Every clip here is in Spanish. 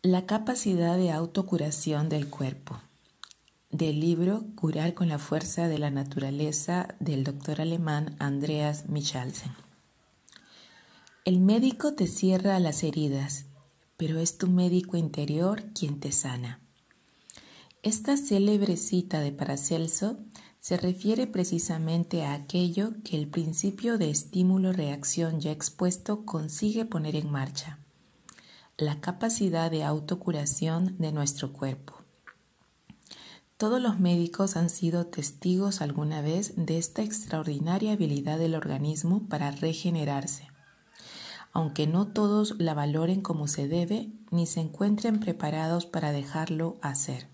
La capacidad de autocuración del cuerpo. Del libro Curar con la fuerza de la naturaleza del doctor alemán Andreas Michalsen. El médico te cierra las heridas, pero es tu médico interior quien te sana. Esta célebre cita de Paracelso se refiere precisamente a aquello que el principio de estímulo-reacción ya expuesto consigue poner en marcha: la capacidad de autocuración de nuestro cuerpo. Todos los médicos han sido testigos alguna vez de esta extraordinaria habilidad del organismo para regenerarse, aunque no todos la valoren como se debe ni se encuentren preparados para dejarlo hacer,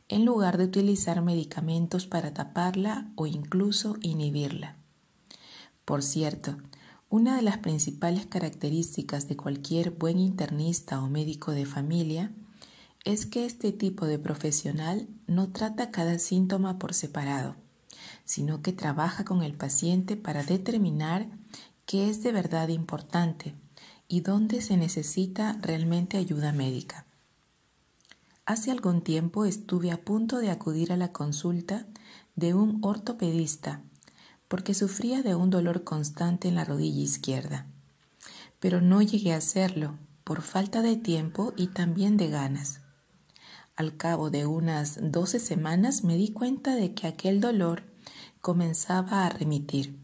en lugar de utilizar medicamentos para taparla o incluso inhibirla. Por cierto, una de las principales características de cualquier buen internista o médico de familia es que este tipo de profesional no trata cada síntoma por separado, sino que trabaja con el paciente para determinar qué es de verdad importante y dónde se necesita realmente ayuda médica. Hace algún tiempo estuve a punto de acudir a la consulta de un ortopedista porque sufría de un dolor constante en la rodilla izquierda, pero no llegué a hacerlo por falta de tiempo y también de ganas. Al cabo de unas 12 semanas me di cuenta de que aquel dolor comenzaba a remitir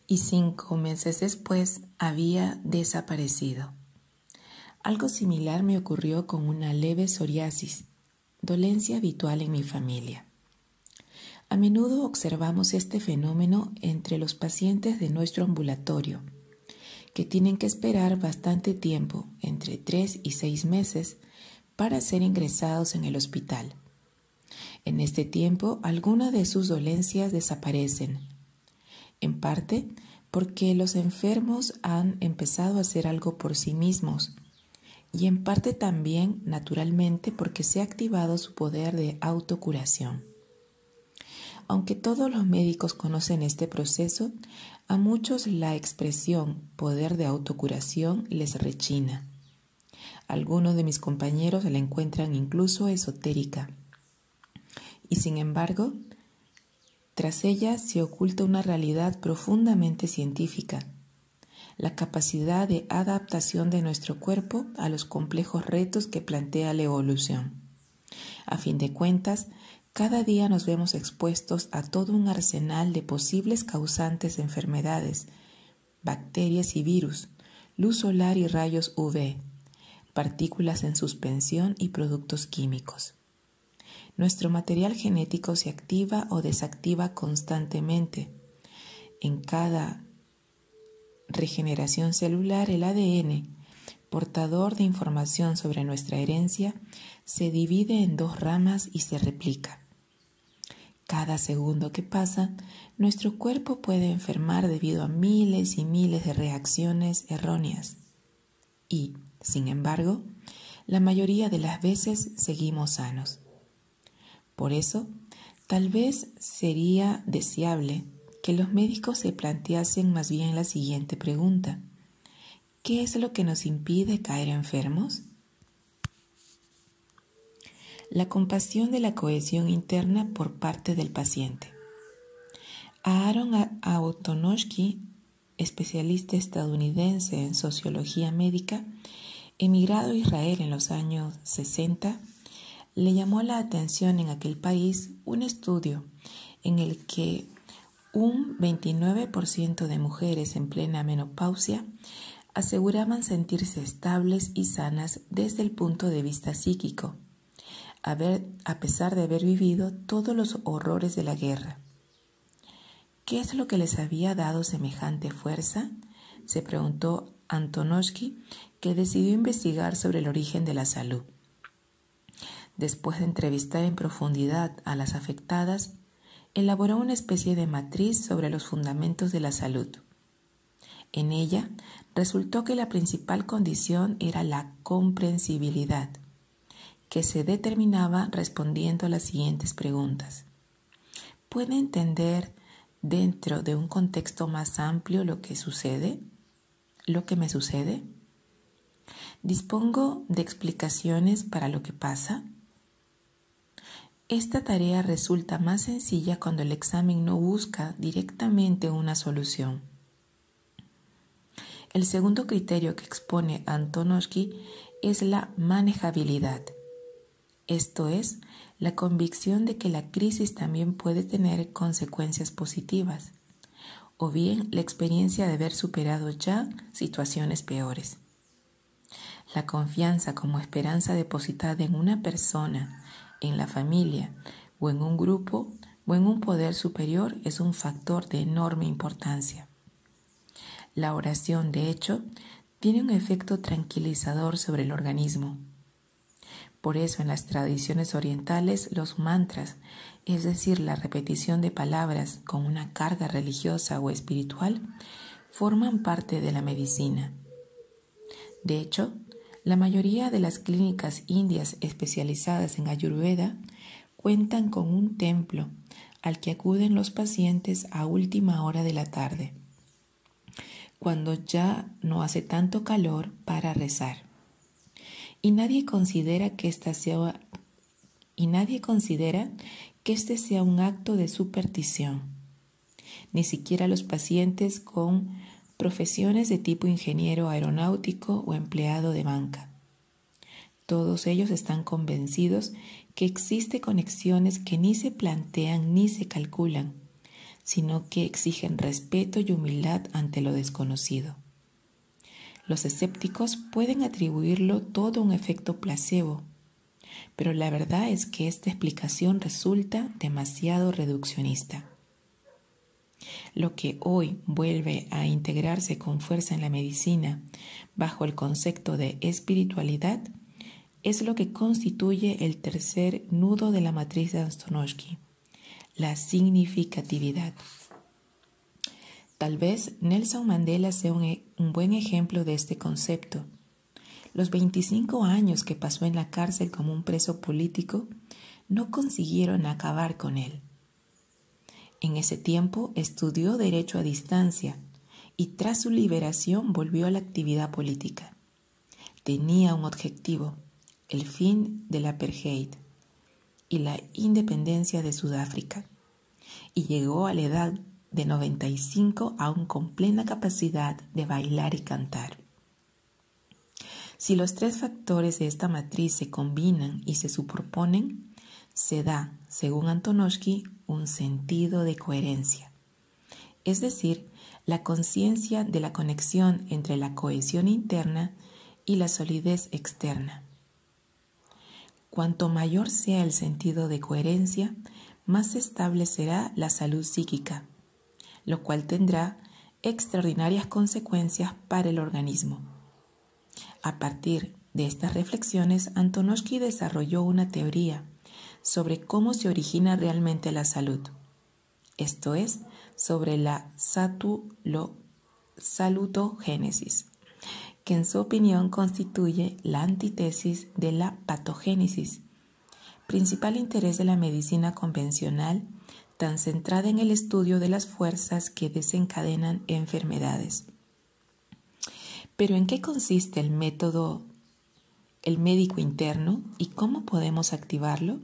y 5 meses después había desaparecido. Algo similar me ocurrió con una leve psoriasis, dolencia habitual en mi familia. A menudo observamos este fenómeno entre los pacientes de nuestro ambulatorio, que tienen que esperar bastante tiempo, entre 3 y 6 meses, para ser ingresados en el hospital. En este tiempo, algunas de sus dolencias desaparecen, en parte porque los enfermos han empezado a hacer algo por sí mismos y en parte también, naturalmente, porque se ha activado su poder de autocuración. Aunque todos los médicos conocen este proceso, a muchos la expresión poder de autocuración les rechina. Algunos de mis compañeros la encuentran incluso esotérica. Y sin embargo, tras ella se oculta una realidad profundamente científica: la capacidad de adaptación de nuestro cuerpo a los complejos retos que plantea la evolución. A fin de cuentas, cada día nos vemos expuestos a todo un arsenal de posibles causantes de enfermedades, bacterias y virus, luz solar y rayos UV, partículas en suspensión y productos químicos. Nuestro material genético se activa o desactiva constantemente. En cada regeneración celular, el ADN, portador de información sobre nuestra herencia, se divide en 2 ramas y se replica. Cada segundo que pasa, nuestro cuerpo puede enfermar debido a miles y miles de reacciones erróneas. Y, sin embargo, la mayoría de las veces seguimos sanos. Por eso, tal vez sería deseable que los médicos se planteasen más bien la siguiente pregunta: ¿qué es lo que nos impide caer enfermos? La compasión de la cohesión interna por parte del paciente. Aaron Antonovsky, especialista estadounidense en sociología médica, emigrado a Israel en los años 60, le llamó la atención en aquel país un estudio en el que un 29% de mujeres en plena menopausia aseguraban sentirse estables y sanas desde el punto de vista psíquico, a pesar de haber vivido todos los horrores de la guerra. ¿Qué es lo que les había dado semejante fuerza?, se preguntó Antonovsky, que decidió investigar sobre el origen de la salud. Después de entrevistar en profundidad a las afectadas, elaboró una especie de matriz sobre los fundamentos de la salud. En ella resultó que la principal condición era la comprensibilidad, que se determinaba respondiendo a las siguientes preguntas. ¿Puede entender dentro de un contexto más amplio lo que me sucede? ¿Dispongo de explicaciones para lo que pasa? Esta tarea resulta más sencilla cuando el examen no busca directamente una solución. El segundo criterio que expone Antonovsky es la manejabilidad. Esto es, la convicción de que la crisis también puede tener consecuencias positivas, o bien la experiencia de haber superado ya situaciones peores. La confianza como esperanza depositada en una persona, en la familia o en un grupo o en un poder superior es un factor de enorme importancia. La oración, de hecho, tiene un efecto tranquilizador sobre el organismo. Por eso en las tradiciones orientales los mantras, es decir, la repetición de palabras con una carga religiosa o espiritual, forman parte de la medicina. De hecho, la mayoría de las clínicas indias especializadas en Ayurveda cuentan con un templo al que acuden los pacientes a última hora de la tarde, cuando ya no hace tanto calor, para rezar. Y nadie considera que este sea un acto de superstición. Ni siquiera los pacientes con profesiones de tipo ingeniero aeronáutico o empleado de banca. Todos ellos están convencidos que existen conexiones que ni se plantean ni se calculan, sino que exigen respeto y humildad ante lo desconocido. Los escépticos pueden atribuirlo todo a un efecto placebo, pero la verdad es que esta explicación resulta demasiado reduccionista. Lo que hoy vuelve a integrarse con fuerza en la medicina bajo el concepto de espiritualidad es lo que constituye el tercer nudo de la matriz de Antonovsky, la significatividad. Tal vez Nelson Mandela sea un buen ejemplo de este concepto. Los 25 años que pasó en la cárcel como un preso político no consiguieron acabar con él. En ese tiempo estudió Derecho a distancia y tras su liberación volvió a la actividad política. Tenía un objetivo, el fin del apartheid y la independencia de Sudáfrica, y llegó a la edad de 95 aún con plena capacidad de bailar y cantar. Si los tres factores de esta matriz se combinan y se superponen, se da, según Antonovsky, un sentido de coherencia, es decir, la conciencia de la conexión entre la cohesión interna y la solidez externa. Cuanto mayor sea el sentido de coherencia, más estable será la salud psíquica, lo cual tendrá extraordinarias consecuencias para el organismo. A partir de estas reflexiones, Antonovsky desarrolló una teoría sobre cómo se origina realmente la salud, esto es, sobre la salutogénesis, que en su opinión constituye la antítesis de la patogénesis, principal interés de la medicina convencional, tan centrada en el estudio de las fuerzas que desencadenan enfermedades. Pero ¿en qué consiste el médico interno y cómo podemos activarlo?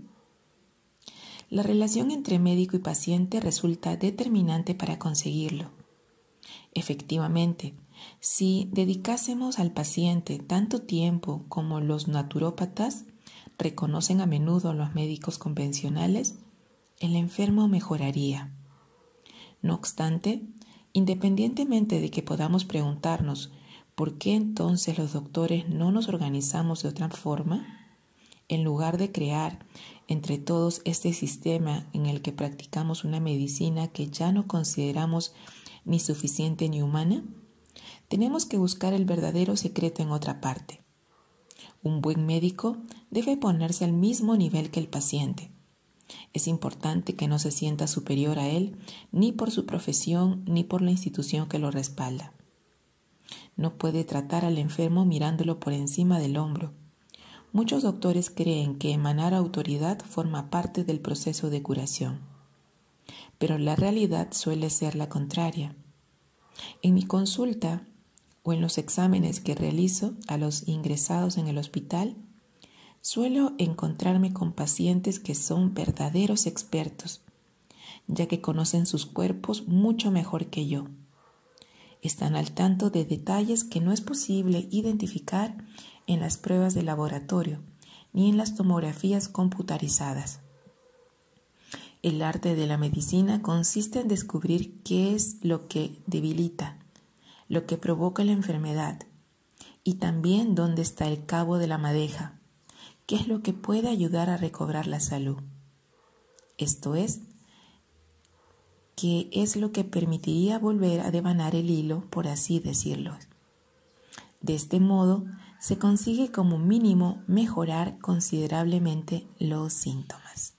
La relación entre médico y paciente resulta determinante para conseguirlo. Efectivamente, si dedicásemos al paciente tanto tiempo como los naturópatas reconocen a menudo los médicos convencionales, el enfermo mejoraría. No obstante, independientemente de que podamos preguntarnos ¿por qué entonces los doctores no nos organizamos de otra forma? En lugar de crear entre todos este sistema en el que practicamos una medicina que ya no consideramos ni suficiente ni humana, tenemos que buscar el verdadero secreto en otra parte. Un buen médico debe ponerse al mismo nivel que el paciente. Es importante que no se sienta superior a él ni por su profesión ni por la institución que lo respalda. No puede tratar al enfermo mirándolo por encima del hombro. Muchos doctores creen que emanar autoridad forma parte del proceso de curación, pero la realidad suele ser la contraria. En mi consulta, o en los exámenes que realizo a los ingresados en el hospital, suelo encontrarme con pacientes que son verdaderos expertos, ya que conocen sus cuerpos mucho mejor que yo. Están al tanto de detalles que no es posible identificar en las pruebas de laboratorio ni en las tomografías computarizadas. El arte de la medicina consiste en descubrir qué es lo que debilita, lo que provoca la enfermedad, y también dónde está el cabo de la madeja, qué es lo que puede ayudar a recobrar la salud. Esto es, qué es lo que permitiría volver a devanar el hilo, por así decirlo. De este modo, se consigue como mínimo mejorar considerablemente los síntomas.